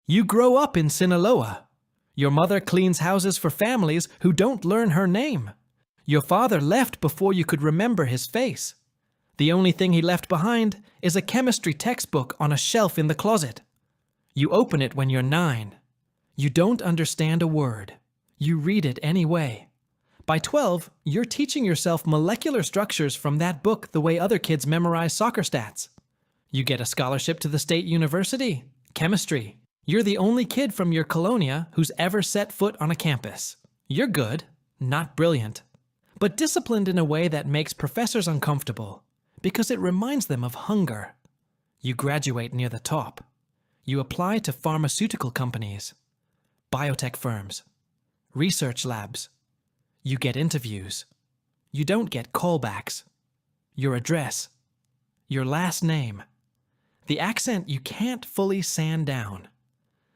You grow up in Sinaloa. Your mother cleans houses for families who don't learn her name. Your father left before you could remember his face. The only thing he left behind is a chemistry textbook on a shelf in the closet. You open it when you're 9. You don't understand a word. You read it anyway. By 12, you're teaching yourself molecular structures from that book the way other kids memorize soccer stats. You get a scholarship to the state university. Chemistry. You're the only kid from your colonia who's ever set foot on a campus. You're good, not brilliant, but disciplined in a way that makes professors uncomfortable because it reminds them of hunger. You graduate near the top. You apply to pharmaceutical companies, biotech firms, research labs. You get interviews. You don't get callbacks. Your address. Your last name. The accent you can't fully sand down.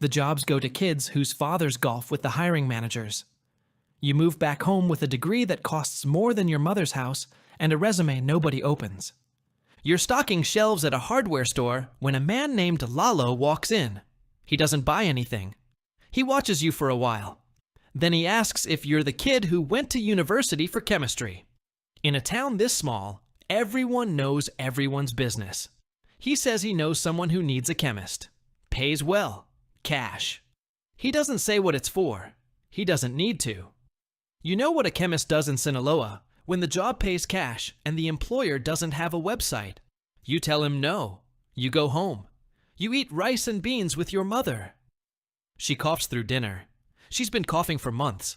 The jobs go to kids whose fathers golf with the hiring managers. You move back home with a degree that costs more than your mother's house and a resume nobody opens. You're stocking shelves at a hardware store when a man named Lalo walks in. He doesn't buy anything. He watches you for a while. Then he asks if you're the kid who went to university for chemistry. In a town this small, everyone knows everyone's business. He says he knows someone who needs a chemist. Pays well. Cash. He doesn't say what it's for. He doesn't need to. You know what a chemist does in Sinaloa when the job pays cash and the employer doesn't have a website. You tell him no. You go home. You eat rice and beans with your mother. She coughs through dinner. She's been coughing for months.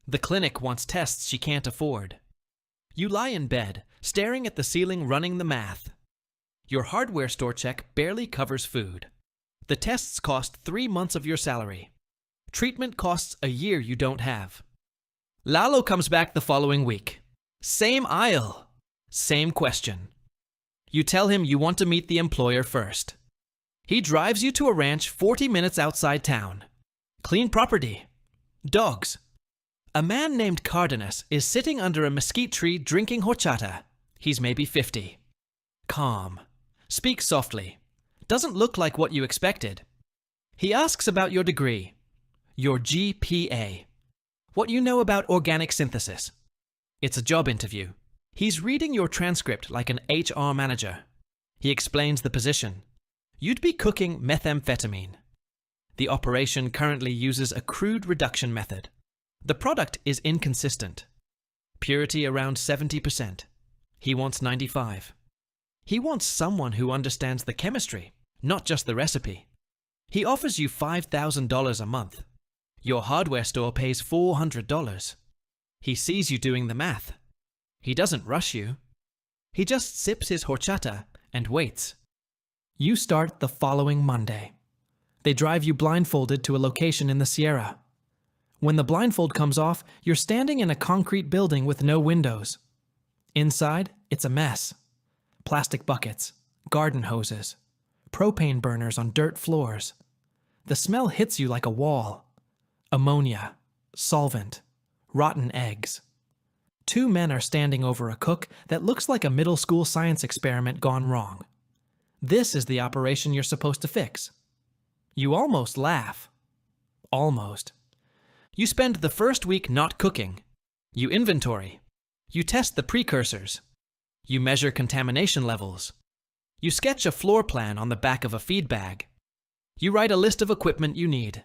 The clinic wants tests she can't afford. You lie in bed, staring at the ceiling running the math. Your hardware store check barely covers food. The tests cost 3 months of your salary. Treatment costs a year you don't have. Lalo comes back the following week. Same aisle. Same question. You tell him you want to meet the employer first. He drives you to a ranch 40 minutes outside town. Clean property. Dogs. A man named Cardenas is sitting under a mesquite tree drinking horchata. He's maybe 50. Calm. Speaks softly. Doesn't look like what you expected. He asks about your degree, your GPA, what you know about organic synthesis. It's a job interview. He's reading your transcript like an HR manager. He explains the position. You'd be cooking methamphetamine. The operation currently uses a crude reduction method. The product is inconsistent. Purity around 70%. He wants 95. He wants someone who understands the chemistry, not just the recipe. He offers you $5,000 a month. Your hardware store pays $400. He sees you doing the math. He doesn't rush you. He just sips his horchata and waits. You start the following Monday. They drive you blindfolded to a location in the Sierra. When the blindfold comes off, you're standing in a concrete building with no windows. Inside, it's a mess. Plastic buckets, garden hoses, propane burners on dirt floors. The smell hits you like a wall. Ammonia, solvent, rotten eggs. 2 men are standing over a cook that looks like a middle school science experiment gone wrong. This is the operation you're supposed to fix. You almost laugh. Almost. You spend the first week not cooking. You inventory. You test the precursors. You measure contamination levels. You sketch a floor plan on the back of a feed bag. You write a list of equipment you need.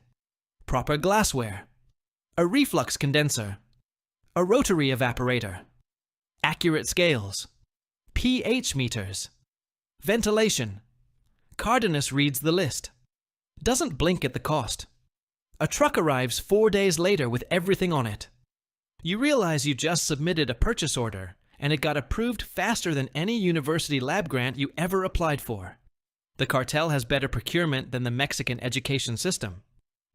Proper glassware. A reflux condenser. A rotary evaporator. Accurate scales. pH meters. Ventilation. Cardenas reads the list. Doesn't blink at the cost. A truck arrives 4 days later with everything on it. You realize you just submitted a purchase order, and it got approved faster than any university lab grant you ever applied for. The cartel has better procurement than the Mexican education system.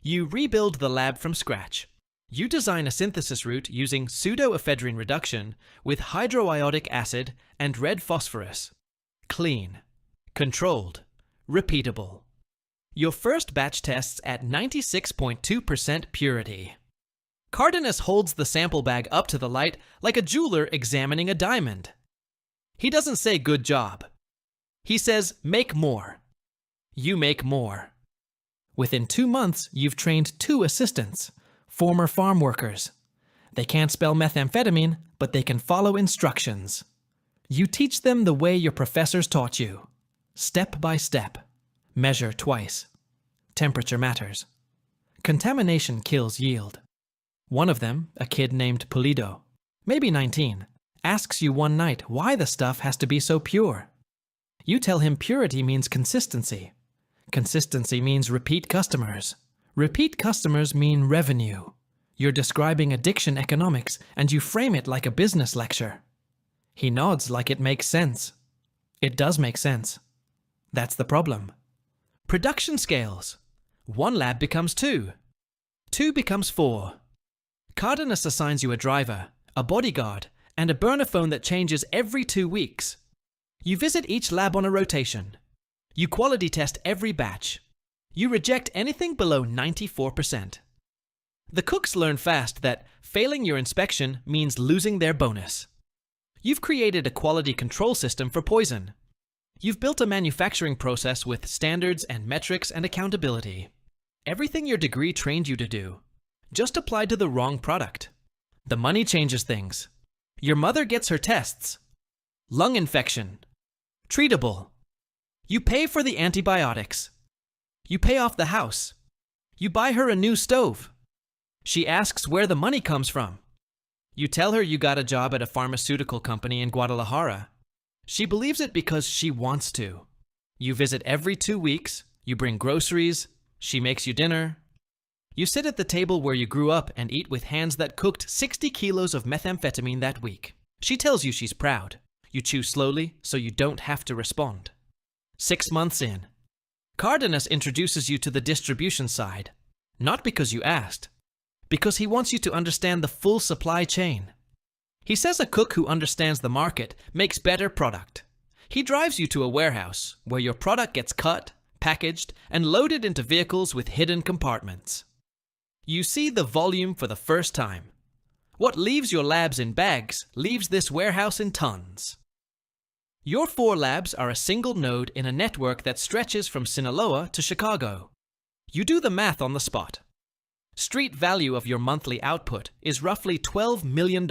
You rebuild the lab from scratch. You design a synthesis route using pseudoephedrine reduction with hydroiodic acid and red phosphorus. Clean. Controlled. Repeatable. Your first batch tests at 96.2% purity. Cardenas holds the sample bag up to the light like a jeweler examining a diamond. He doesn't say good job. He says make more. You make more. Within 2 months, you've trained 2 assistants, former farm workers. They can't spell methamphetamine, but they can follow instructions. You teach them the way your professors taught you. Step by step. Measure twice. Temperature matters. Contamination kills yield. One of them, a kid named Pulido, maybe 19, asks you one night why the stuff has to be so pure. You tell him purity means consistency. Consistency means repeat customers. Repeat customers mean revenue. You're describing addiction economics, and you frame it like a business lecture. He nods like it makes sense. It does make sense. That's the problem. Production scales. 1 lab becomes 2. 2 becomes 4. Cardenas assigns you a driver, a bodyguard, and a burner phone that changes every 2 weeks. You visit each lab on a rotation. You quality test every batch. You reject anything below 94%. The cooks learn fast that failing your inspection means losing their bonus. You've created a quality control system for poison. You've built a manufacturing process with standards and metrics and accountability. Everything your degree trained you to do, just applied to the wrong product. The money changes things. Your mother gets her tests. Lung infection. Treatable. You pay for the antibiotics. You pay off the house. You buy her a new stove. She asks where the money comes from. You tell her you got a job at a pharmaceutical company in Guadalajara. She believes it because she wants to. You visit every 2 weeks. You bring groceries. She makes you dinner. You sit at the table where you grew up and eat with hands that cooked 60 kilos of methamphetamine that week. She tells you she's proud. You chew slowly so you don't have to respond. 6 months in, Cardenas introduces you to the distribution side, not because you asked, because he wants you to understand the full supply chain. He says a cook who understands the market makes better product. He drives you to a warehouse where your product gets cut, packaged, and loaded into vehicles with hidden compartments. You see the volume for the first time. What leaves your labs in bags leaves this warehouse in tons. Your 4 labs are a single node in a network that stretches from Sinaloa to Chicago. You do the math on the spot. Street value of your monthly output is roughly $12 million.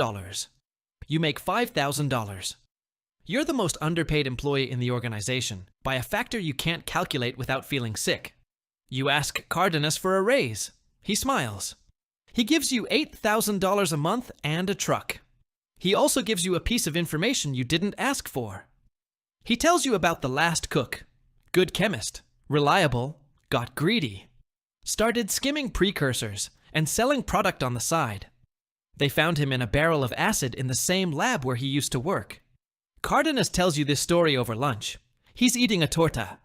You make $5,000. You're the most underpaid employee in the organization by a factor you can't calculate without feeling sick. You ask Cardenas for a raise. He smiles. He gives you $8,000 a month and a truck. He also gives you a piece of information you didn't ask for. He tells you about the last cook. Good chemist, reliable, got greedy. Started skimming precursors and selling product on the side. They found him in a barrel of acid in the same lab where he used to work. Cardenas tells you this story over lunch. He's eating a torta.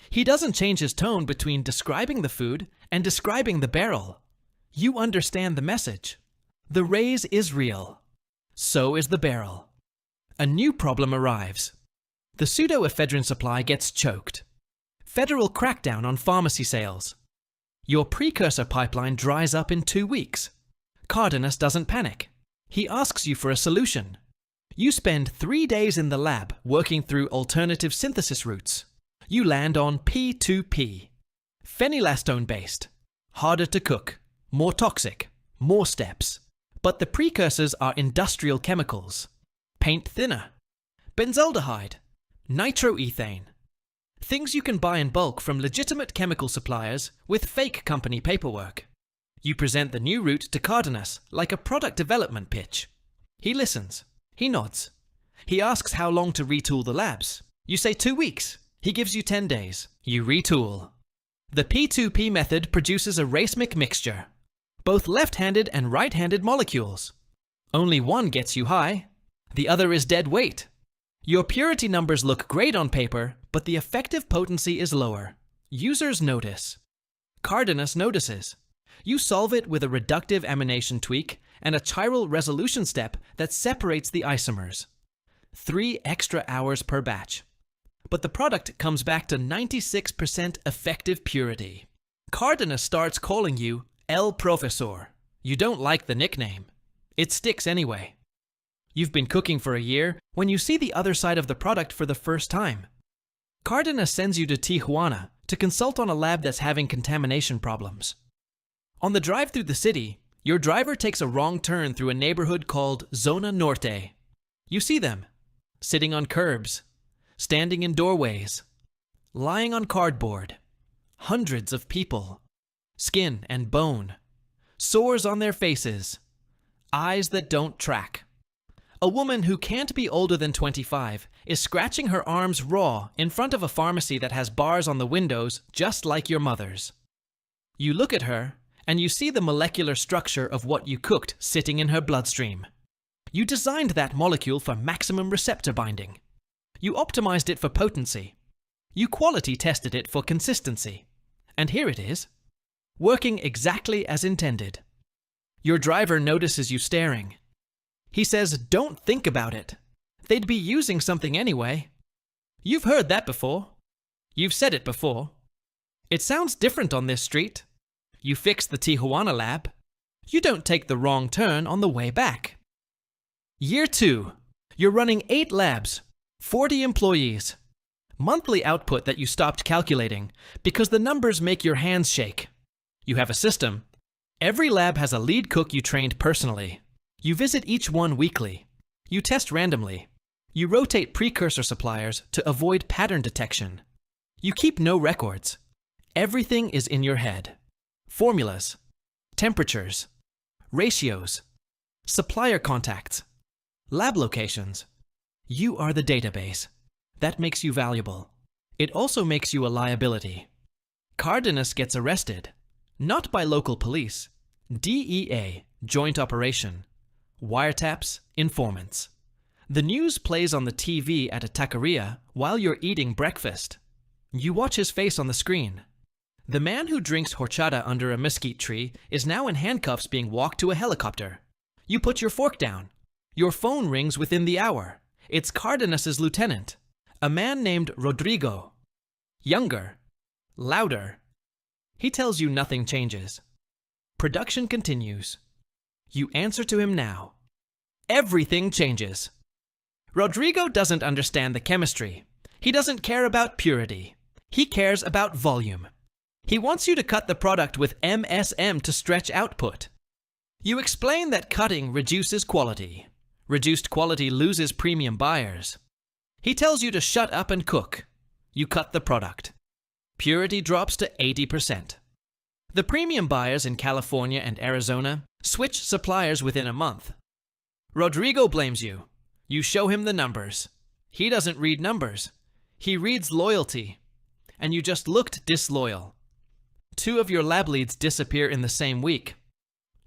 He doesn't change his tone between describing the food and describing the barrel. You understand the message. The raise is real. So is the barrel. A new problem arrives. The pseudoephedrine supply gets choked. Federal crackdown on pharmacy sales. Your precursor pipeline dries up in 2 weeks. Cardenas doesn't panic. He asks you for a solution. You spend 3 days in the lab working through alternative synthesis routes. You land on P2P. Phenylastone-based. Harder to cook. More toxic. More steps. But the precursors are industrial chemicals. Paint thinner. Benzaldehyde. Nitroethane. Things you can buy in bulk from legitimate chemical suppliers with fake company paperwork. You present the new route to Cardenas like a product development pitch. He listens. He nods. He asks how long to retool the labs. You say 2 weeks. He gives you 10 days. You retool. The P2P method produces a racemic mixture. Both left-handed and right-handed molecules. Only one gets you high. The other is dead weight. Your purity numbers look great on paper, but the effective potency is lower. Users notice. Cardenas notices. You solve it with a reductive amination tweak and a chiral resolution step that separates the isomers. 3 extra hours per batch. But the product comes back to 96% effective purity. Cardenas starts calling you El Profesor. You don't like the nickname. It sticks anyway. You've been cooking for a year when you see the other side of the product for the first time. Cardenas sends you to Tijuana to consult on a lab that's having contamination problems. On the drive through the city, your driver takes a wrong turn through a neighborhood called Zona Norte. You see them, sitting on curbs, standing in doorways, lying on cardboard. Hundreds of people, skin and bone, sores on their faces, eyes that don't track. A woman who can't be older than 25 is scratching her arms raw in front of a pharmacy that has bars on the windows just like your mother's. You look at her, and you see the molecular structure of what you cooked sitting in her bloodstream. You designed that molecule for maximum receptor binding. You optimized it for potency. You quality tested it for consistency. And here it is, working exactly as intended. Your driver notices you staring. He says, "Don't think about it. They'd be using something anyway." You've heard that before. You've said it before. It sounds different on this street. You fix the Tijuana lab. You don't take the wrong turn on the way back. Year 2. You're running 8 labs, 40 employees. Monthly output that you stopped calculating because the numbers make your hands shake. You have a system. Every lab has a lead cook you trained personally. You visit each one weekly. You test randomly. You rotate precursor suppliers to avoid pattern detection. You keep no records. Everything is in your head. Formulas, temperatures, ratios, supplier contacts, lab locations. You are the database. That makes you valuable. It also makes you a liability. Cardenas gets arrested, not by local police. DEA, joint operation. Wiretaps, informants. The news plays on the TV at a taqueria while you're eating breakfast. You watch his face on the screen. The man who drinks horchata under a mesquite tree is now in handcuffs being walked to a helicopter. You put your fork down. Your phone rings within the hour. It's Cardenas's lieutenant, a man named Rodrigo. Younger, louder. He tells you nothing changes. Production continues. You answer to him now. Everything changes. Rodrigo doesn't understand the chemistry. He doesn't care about purity. He cares about volume. He wants you to cut the product with MSM to stretch output. You explain that cutting reduces quality. Reduced quality loses premium buyers. He tells you to shut up and cook. You cut the product. Purity drops to 80%. The premium buyers in California and Arizona switch suppliers within a month. Rodrigo blames you. You show him the numbers. He doesn't read numbers. He reads loyalty. And you just looked disloyal. 2 of your lab leads disappear in the same week.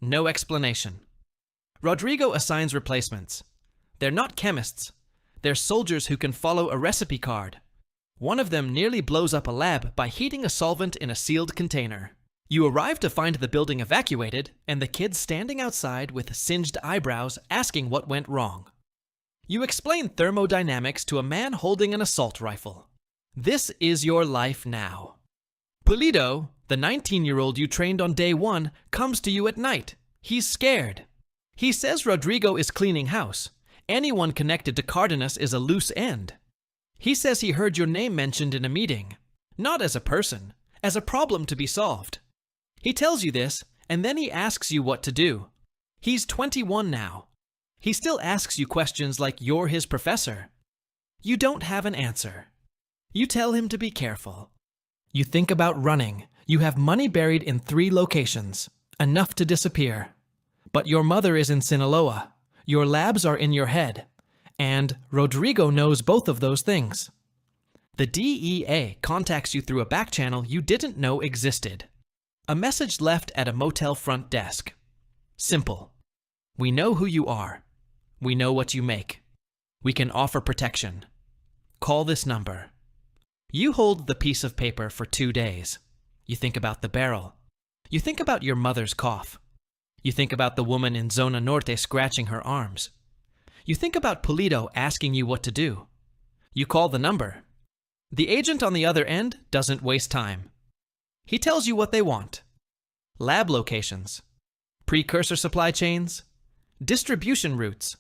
No explanation. Rodrigo assigns replacements. They're not chemists. They're soldiers who can follow a recipe card. One of them nearly blows up a lab by heating a solvent in a sealed container. You arrive to find the building evacuated and the kids standing outside with singed eyebrows asking what went wrong. You explain thermodynamics to a man holding an assault rifle. This is your life now. Pulido, the 19-year-old you trained on day 1, comes to you at night. He's scared. He says Rodrigo is cleaning house. Anyone connected to Cardenas is a loose end. He says he heard your name mentioned in a meeting. Not as a person, as a problem to be solved. He tells you this, and then he asks you what to do. He's 21 now. He still asks you questions like you're his professor. You don't have an answer. You tell him to be careful. You think about running. You have money buried in 3 locations, enough to disappear. But your mother is in Sinaloa. Your labs are in your head. And Rodrigo knows both of those things. The DEA contacts you through a back channel you didn't know existed. A message left at a motel front desk. Simple. We know who you are. We know what you make. We can offer protection. Call this number. You hold the piece of paper for 2 days. You think about the barrel. You think about your mother's cough. You think about the woman in Zona Norte scratching her arms. You think about Pulido asking you what to do. You call the number. The agent on the other end doesn't waste time. He tells you what they want. Lab locations, precursor supply chains, distribution routes,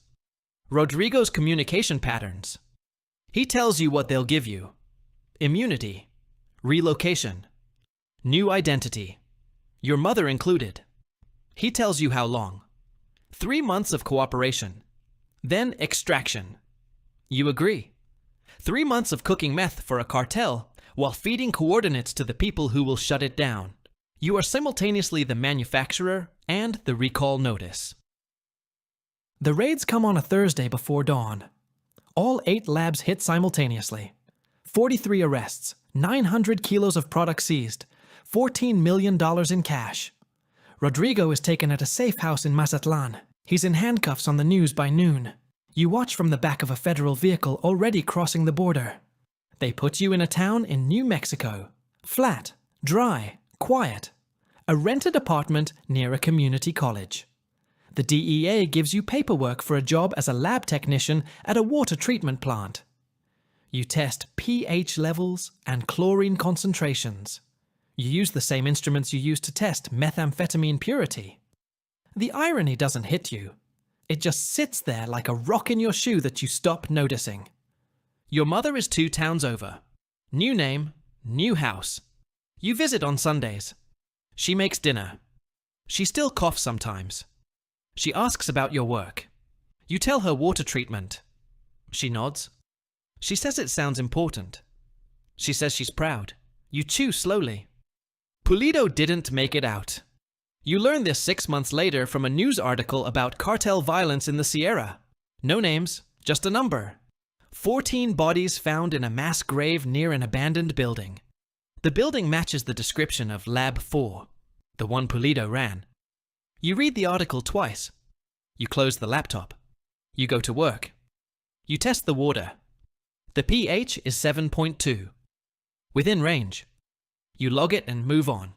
Rodrigo's communication patterns. He tells you what they'll give you. Immunity, Relocation. New identity. Your mother included. He tells you how long. 3 months of cooperation. Then extraction. You agree. 3 months of cooking meth for a cartel while feeding coordinates to the people who will shut it down. You are simultaneously the manufacturer and the recall notice. The raids come on a Thursday before dawn. All 8 labs hit simultaneously. 43 arrests, 900 kilos of product seized, $14 million in cash. Rodrigo is taken at a safe house in Mazatlan. He's in handcuffs on the news by noon. You watch from the back of a federal vehicle already crossing the border. They put you in a town in New Mexico. Flat, dry, quiet. A rented apartment near a community college. The DEA gives you paperwork for a job as a lab technician at a water treatment plant. You test pH levels and chlorine concentrations. You use the same instruments you use to test methamphetamine purity. The irony doesn't hit you. It just sits there like a rock in your shoe that you stop noticing. Your mother is 2 towns over. New name, new house. You visit on Sundays. She makes dinner. She still coughs sometimes. She asks about your work. You tell her water treatment. She nods. She says it sounds important. She says she's proud. You chew slowly. Pulido didn't make it out. You learn this 6 months later from a news article about cartel violence in the Sierra. No names, just a number. 14 bodies found in a mass grave near an abandoned building. The building matches the description of Lab 4, the one Pulido ran. You read the article twice. You close the laptop. You go to work. You test the water. The pH is 7.2. Within range. You log it and move on.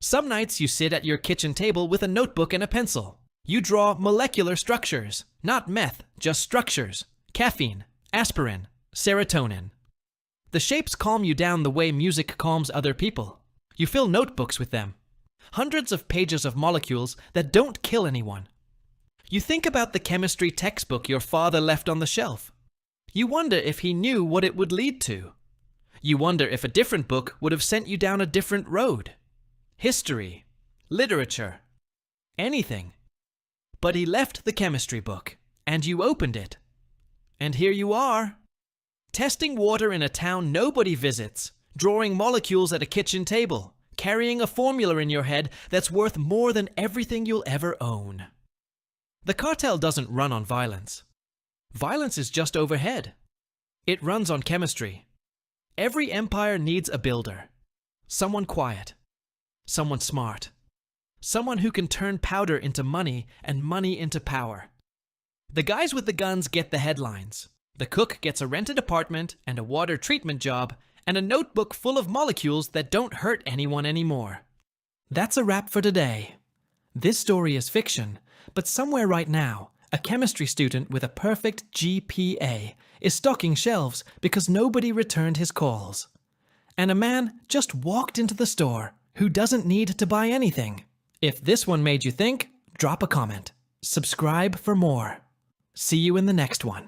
Some nights you sit at your kitchen table with a notebook and a pencil. You draw molecular structures, not meth, just structures. Caffeine, aspirin, serotonin. The shapes calm you down the way music calms other people. You fill notebooks with them. Hundreds of pages of molecules that don't kill anyone. You think about the chemistry textbook your father left on the shelf. You wonder if he knew what it would lead to. You wonder if a different book would have sent you down a different road. History, literature, anything. But he left the chemistry book, and you opened it. And here you are. Testing water in a town nobody visits, drawing molecules at a kitchen table, carrying a formula in your head that's worth more than everything you'll ever own. The cartel doesn't run on violence. Violence is just overhead. It runs on chemistry. Every empire needs a builder. Someone quiet. Someone smart. Someone who can turn powder into money and money into power. The guys with the guns get the headlines. The cook gets a rented apartment and a water treatment job and a notebook full of molecules that don't hurt anyone anymore. That's a wrap for today. This story is fiction, but somewhere right now, a chemistry student with a perfect GPA is stocking shelves because nobody returned his calls. And a man just walked into the store who doesn't need to buy anything. If this one made you think, drop a comment. Subscribe for more. See you in the next one.